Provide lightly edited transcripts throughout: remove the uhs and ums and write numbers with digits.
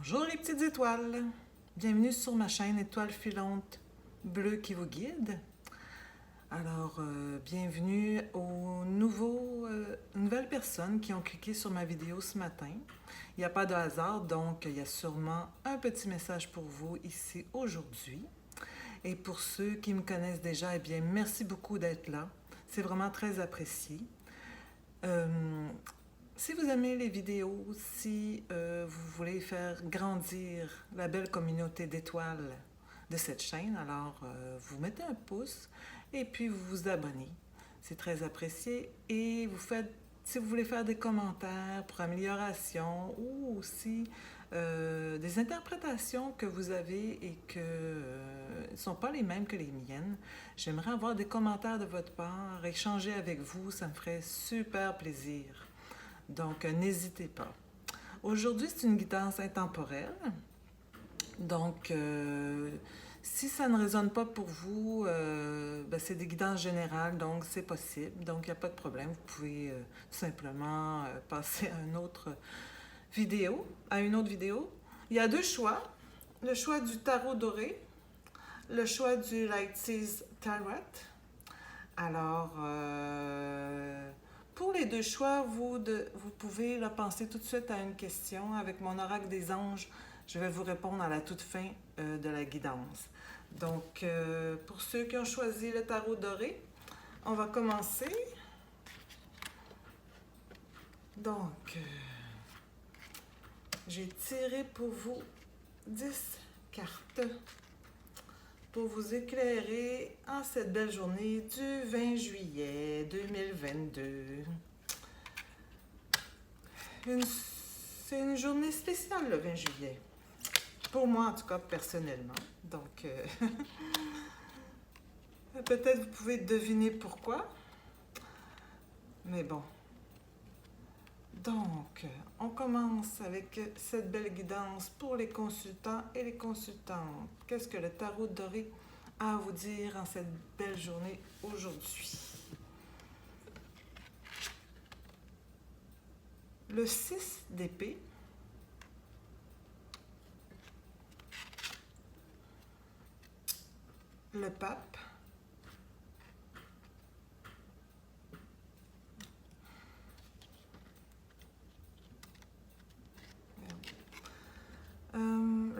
Bonjour les petites étoiles, bienvenue sur ma chaîne Étoile filante bleue qui vous guide. Alors, bienvenue aux nouvelles personnes qui ont cliqué sur ma vidéo ce matin. Il n'y a pas de hasard, donc il y a sûrement un petit message pour vous ici aujourd'hui. Et pour ceux qui me connaissent déjà, eh bien, merci beaucoup d'être là. C'est vraiment très apprécié. Si vous aimez les vidéos, si vous voulez faire grandir la belle communauté d'étoiles de cette chaîne, alors vous mettez un pouce et puis vous vous abonnez. C'est très apprécié. Et si vous voulez faire des commentaires pour amélioration ou aussi des interprétations que vous avez et que ne sont pas les mêmes que les miennes, j'aimerais avoir des commentaires de votre part, échanger avec vous, ça me ferait super plaisir. Donc, n'hésitez pas. Aujourd'hui, c'est une guidance intemporelle. Donc, si ça ne résonne pas pour vous, c'est des guidances générales, donc c'est possible. Donc, il n'y a pas de problème. Vous pouvez tout simplement passer à une autre vidéo. Il y a deux choix. Le choix du tarot doré, le choix du Light Seas Tarot. Alors, pour les deux choix, vous pouvez penser tout de suite à une question. Avec mon oracle des anges, je vais vous répondre à la toute fin de la guidance. Donc, pour ceux qui ont choisi le tarot doré, on va commencer. Donc, j'ai tiré pour vous 10 cartes pour vous éclairer en cette belle journée du 20 juillet 2022. C'est une journée spéciale le 20 juillet. Pour moi, en tout cas, personnellement. Donc, peut-être vous pouvez deviner pourquoi. Mais bon. Donc, on commence avec cette belle guidance pour les consultants et les consultantes. Qu'est-ce que le tarot doré a à vous dire en cette belle journée aujourd'hui? Le 6 d'épée. Le pape.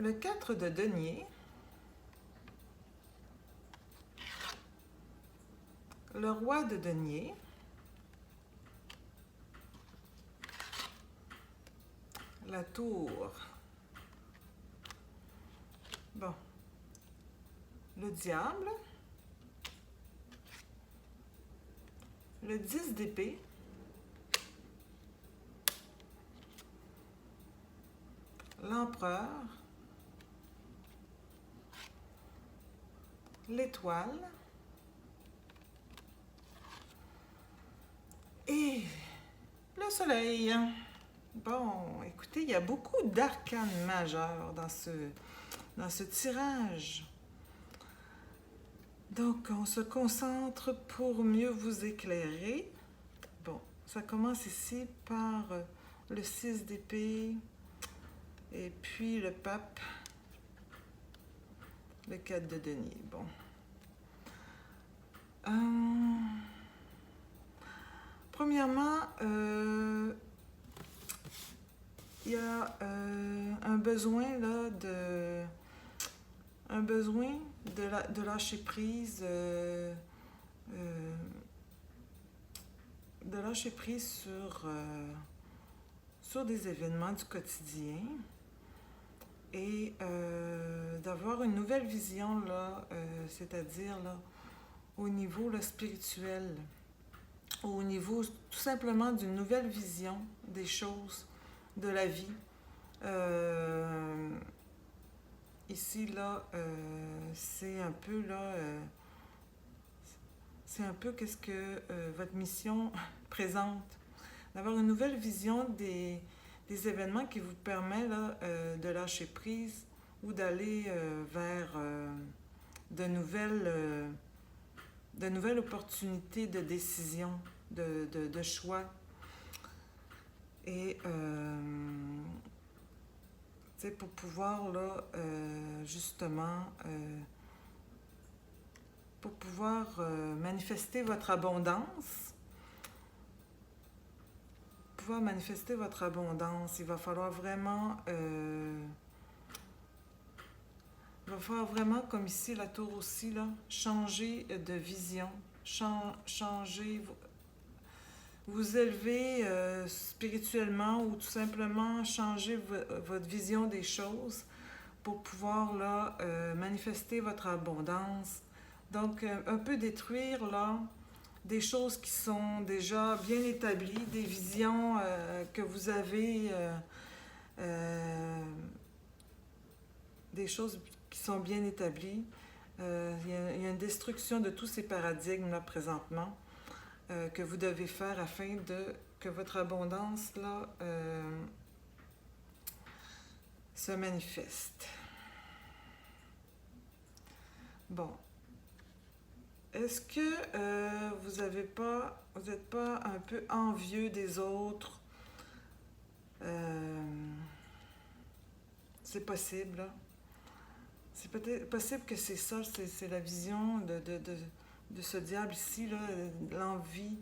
Le 4 de denier. Le roi de denier. La tour. Bon. Le diable. Le 10 d'épée. L'empereur. L'étoile. Et le soleil. Bon, écoutez, il y a beaucoup d'arcanes majeurs dans ce tirage. Donc, on se concentre pour mieux vous éclairer. Bon, ça commence ici par le 6 d'épée et puis le pape, le 4 de denier. Bon. Premièrement, il y a un besoin là, de lâcher prise, sur des événements du quotidien et d'avoir une nouvelle vision là, c'est-à-dire là, au niveau là, spirituel, au niveau tout simplement d'une nouvelle vision des choses, de la vie. Ici, là, c'est un peu, là, c'est un peu qu'est-ce que votre mission présente. D'avoir une nouvelle vision des événements qui vous permet là, de lâcher prise ou d'aller vers de nouvelles opportunités de décision, de choix. Et sais, pour pouvoir, là, justement, pour pouvoir manifester votre abondance. Pour pouvoir manifester votre abondance, il va falloir vraiment... il va falloir vraiment, comme ici, la tour aussi, là, changer de vision, changer, vous élever spirituellement ou tout simplement changer votre vision des choses pour pouvoir là, manifester votre abondance. Donc, un peu détruire là, des choses qui sont déjà bien établies, des visions que vous avez, des choses qui sont bien établies. Il y a une destruction de tous ces paradigmes là présentement que vous devez faire afin que votre abondance là, se manifeste. Bon. Est-ce que vous n'êtes pas un peu envieux des autres? C'est possible, là. C'est peut-être possible que c'est ça, c'est la vision de ce diable ici, là, l'envie.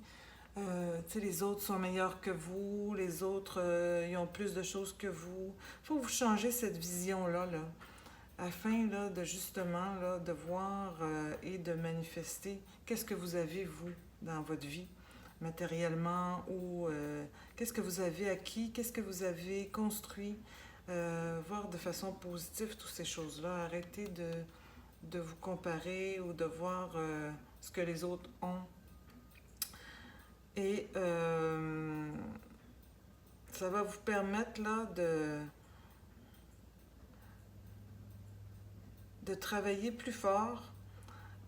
Tu sais, les autres sont meilleurs que vous, les autres, ils ont plus de choses que vous. Il faut que vous changez cette vision-là, là, afin là, de justement là, de voir et de manifester qu'est-ce que vous avez, vous, dans votre vie, matériellement, ou qu'est-ce que vous avez acquis, qu'est-ce que vous avez construit, voir de façon positive toutes ces choses-là. Arrêtez de vous comparer ou de voir ce que les autres ont. Et ça va vous permettre là, de travailler plus fort.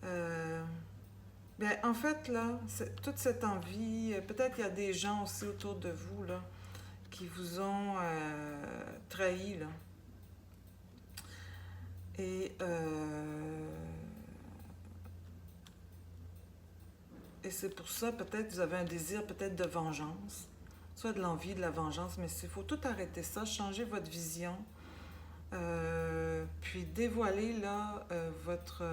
Bien, en fait, là, toute cette envie, peut-être qu'il y a des gens aussi autour de vous là, qui vous ont trahi. Là. Et c'est pour ça, peut-être, vous avez un désir peut-être de vengeance, soit de l'envie, de la vengeance, mais il faut tout arrêter ça, changer votre vision, puis dévoiler là, votre...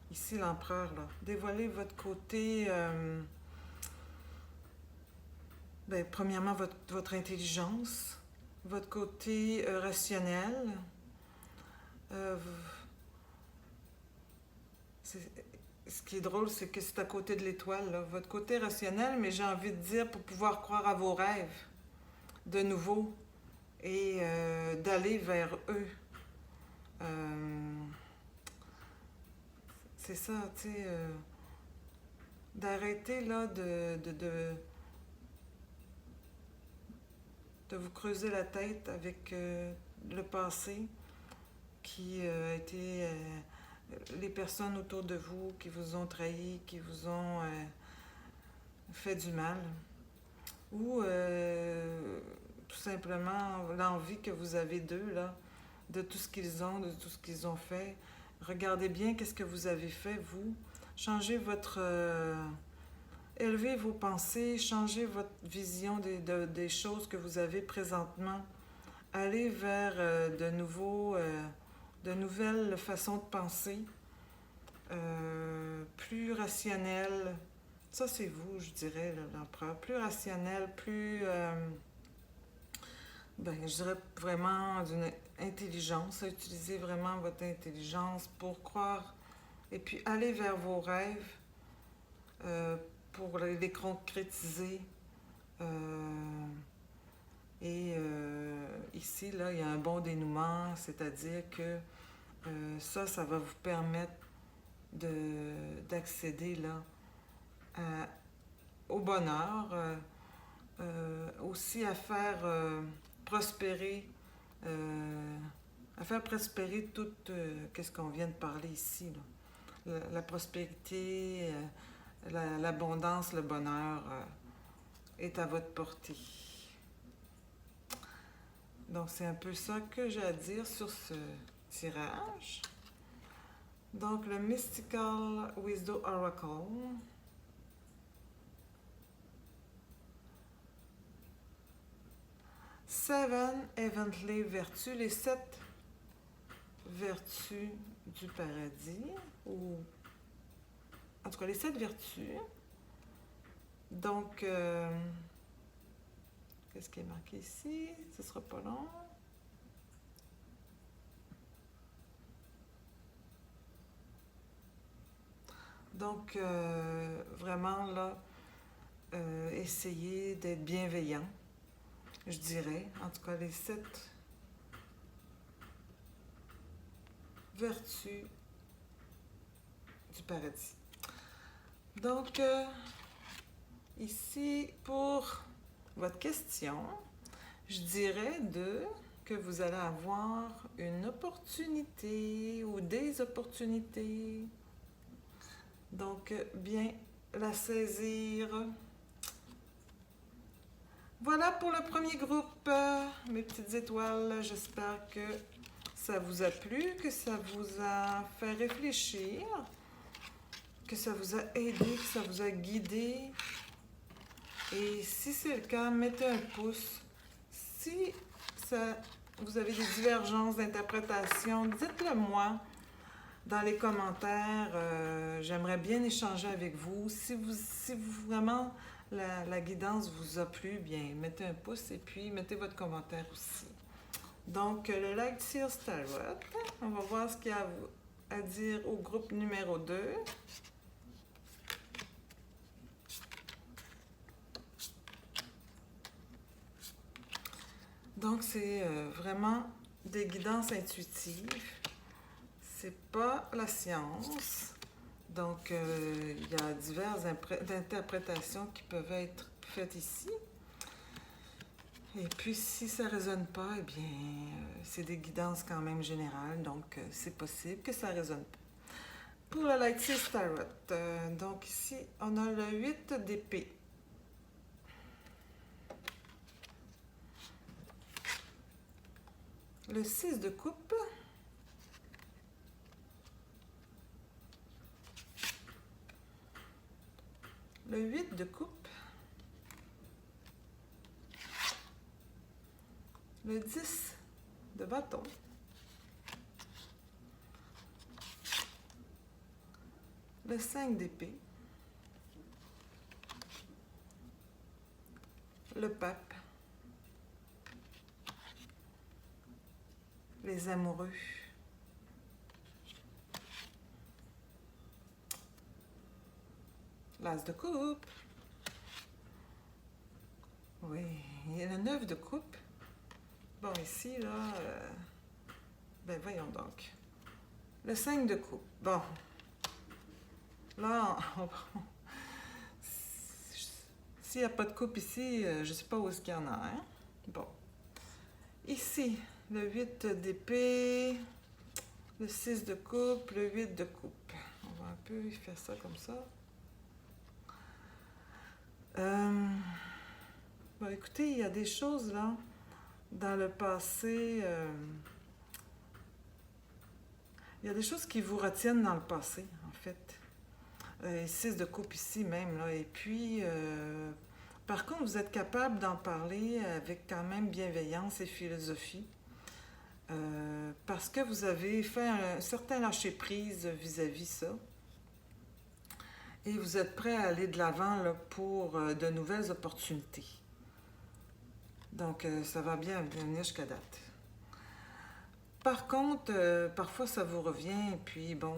ici, l'empereur, là, dévoiler votre côté... bien, premièrement, votre intelligence, votre côté rationnel. Ce qui est drôle, c'est que c'est à côté de l'étoile, là, votre côté rationnel, mais j'ai envie de dire pour pouvoir croire à vos rêves de nouveau et d'aller vers eux. C'est ça, tu sais, d'arrêter là de vous creuser la tête avec le passé qui a été les personnes autour de vous qui vous ont trahi, qui vous ont fait du mal, ou tout simplement l'envie que vous avez d'eux, là, de tout ce qu'ils ont, de tout ce qu'ils ont fait. Regardez bien qu'est-ce que vous avez fait, vous. Changez votre... élevez vos pensées, changez votre vision des choses que vous avez présentement. Allez vers de nouvelles façons de penser, plus rationnelles. Ça, c'est vous, je dirais, l'empereur. Plus rationnel, plus... ben, je dirais vraiment d'une intelligence. Utilisez vraiment votre intelligence pour croire et puis aller vers vos rêves pour les concrétiser. Et ici, là, il y a un bon dénouement, c'est-à-dire que ça va vous permettre d'accéder là, au bonheur, aussi à faire prospérer, tout qu'est-ce qu'on vient de parler ici. Là. La prospérité, l'abondance, le bonheur est à votre portée. Donc, c'est un peu ça que j'ai à dire sur ce tirage. Donc, le Mystical Wisdom Oracle. Seven Heavenly Virtues, les 7 vertus du paradis, ou en tout cas les 7 vertus. Donc, qu'est-ce qui est marqué ici? Ce ne sera pas long. Donc, vraiment, là, essayez d'être bienveillant, je dirais. En tout cas, les 7 vertus du paradis. Donc, ici, pour votre question, je dirais que vous allez avoir une opportunité ou des opportunités. Donc, bien la saisir. Voilà pour le premier groupe, mes petites étoiles. J'espère que ça vous a plu, que ça vous a fait réfléchir, que ça vous a aidé, que ça vous a guidé. Et si c'est le cas, mettez un pouce. Si vous avez des divergences d'interprétation, dites-le moi dans les commentaires. J'aimerais bien échanger avec vous. Si vous vraiment la guidance vous a plu, bien mettez un pouce et puis mettez votre commentaire aussi. Donc, le Light Seers Tarot, on va voir ce qu'il y a à dire au groupe numéro 2. Donc, c'est vraiment des guidances intuitives. C'est pas la science. Donc, il y a diverses interprétations qui peuvent être faites ici. Et puis, si ça ne résonne pas, eh bien, c'est des guidances quand même générales. Donc, c'est possible que ça ne résonne pas. Pour le Light Seers Tarot, donc ici, on a le 8 d'épée. Le 6 de coupe. Le 8 de coupe. Le 10 de bâton. Le 5 d'épée. Le pape. Les amoureux. L'as de coupe. Oui, il y a le 9 de coupe. Bon, ici, là, ben voyons donc. Le 5 de coupe. Bon. Là, s'il n'y a pas de coupe ici, je ne sais pas où est-ce qu'il y en a, hein? Bon. Ici, le 8 d'épée, le 6 de coupe, le 8 de coupe. On va un peu faire ça comme ça. Bon, écoutez, il y a des choses là, dans le passé, il y a des choses qui vous retiennent dans le passé, en fait. 6 de coupe ici même, là. Et puis, par contre, vous êtes capable d'en parler avec quand même bienveillance et philosophie. Parce que vous avez fait un certain lâcher-prise vis-à-vis ça. Et vous êtes prêt à aller de l'avant pour de nouvelles opportunités. Donc, ça va bien venir jusqu'à date. Par contre, parfois, ça vous revient et puis, bon,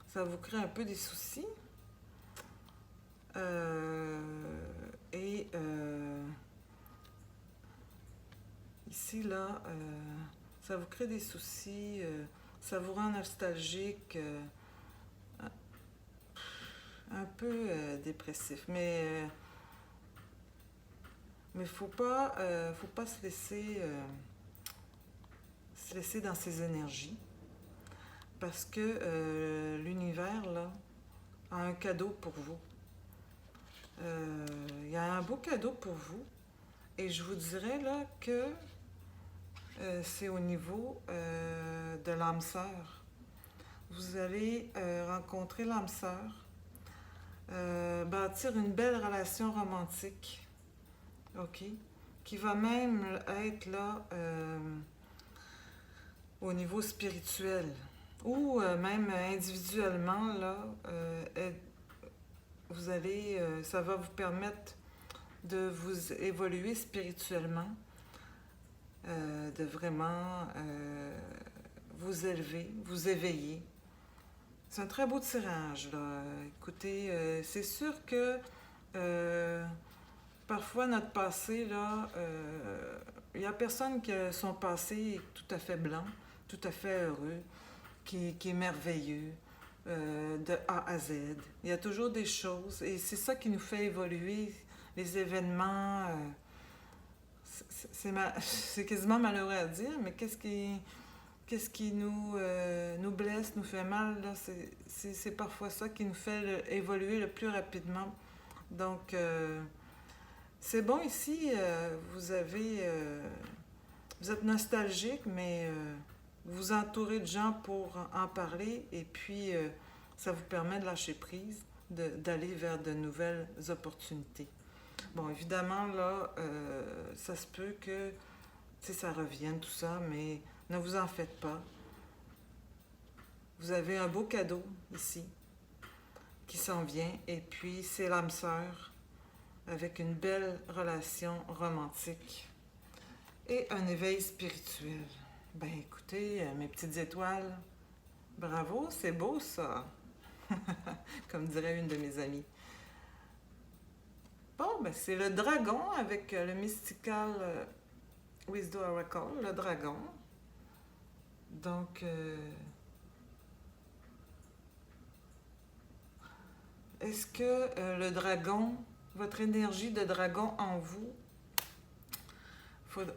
ça vous crée un peu des soucis. Ici, là, ça vous crée des soucis, ça vous rend nostalgique, un peu dépressif. Mais faut pas se laisser dans ces énergies. Parce que l'univers, là, a un cadeau pour vous. Il y a un beau cadeau pour vous. Et je vous dirais, là, que c'est au niveau de l'âme sœur. Vous allez rencontrer l'âme sœur, bâtir une belle relation romantique. OK? qui va même être là au niveau spirituel ou même individuellement, là, ça va vous permettre de vous évoluer spirituellement, de vraiment vous élever, vous éveiller. C'est un très beau tirage, là. Écoutez, c'est sûr que parfois notre passé, là, il n'y a personne que son passé est tout à fait blanc, tout à fait heureux, qui est merveilleux, de A à Z. Il y a toujours des choses, et c'est ça qui nous fait évoluer. Les événements, c'est quasiment malheureux à dire, mais qu'est-ce qui nous blesse, nous fait mal, là, c'est parfois ça qui nous fait évoluer le plus rapidement. Donc, c'est bon ici, vous êtes nostalgique, mais vous vous entourez de gens pour en parler, et puis ça vous permet de lâcher prise, d'aller vers de nouvelles opportunités. Bon, évidemment, là, ça se peut que ça revienne, tout ça, mais ne vous en faites pas. Vous avez un beau cadeau ici qui s'en vient, et puis c'est l'âme sœur avec une belle relation romantique et un éveil spirituel. Ben écoutez, mes petites étoiles, bravo, c'est beau ça, comme dirait une de mes amies. Bon, ben c'est le dragon avec le Mystical Wisdom Oracle, le dragon. Donc, est-ce que le dragon, votre énergie de dragon en vous,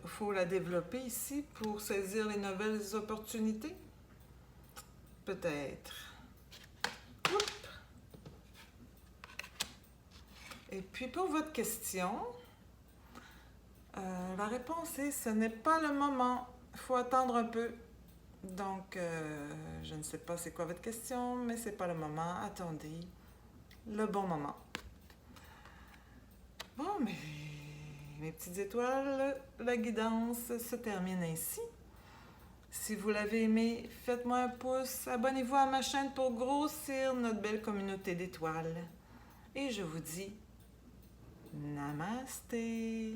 faut la développer ici pour saisir les nouvelles opportunités? Peut-être. Oups. Et puis pour votre question, la réponse est ce n'est pas le moment. Il faut attendre un peu. Donc, je ne sais pas c'est quoi votre question, mais c'est pas le moment. Attendez le bon moment. Bon, mais mes petites étoiles, la guidance se termine ainsi. Si vous l'avez aimé, faites-moi un pouce, abonnez-vous à ma chaîne pour grossir notre belle communauté d'étoiles. Et je vous dis Namasté.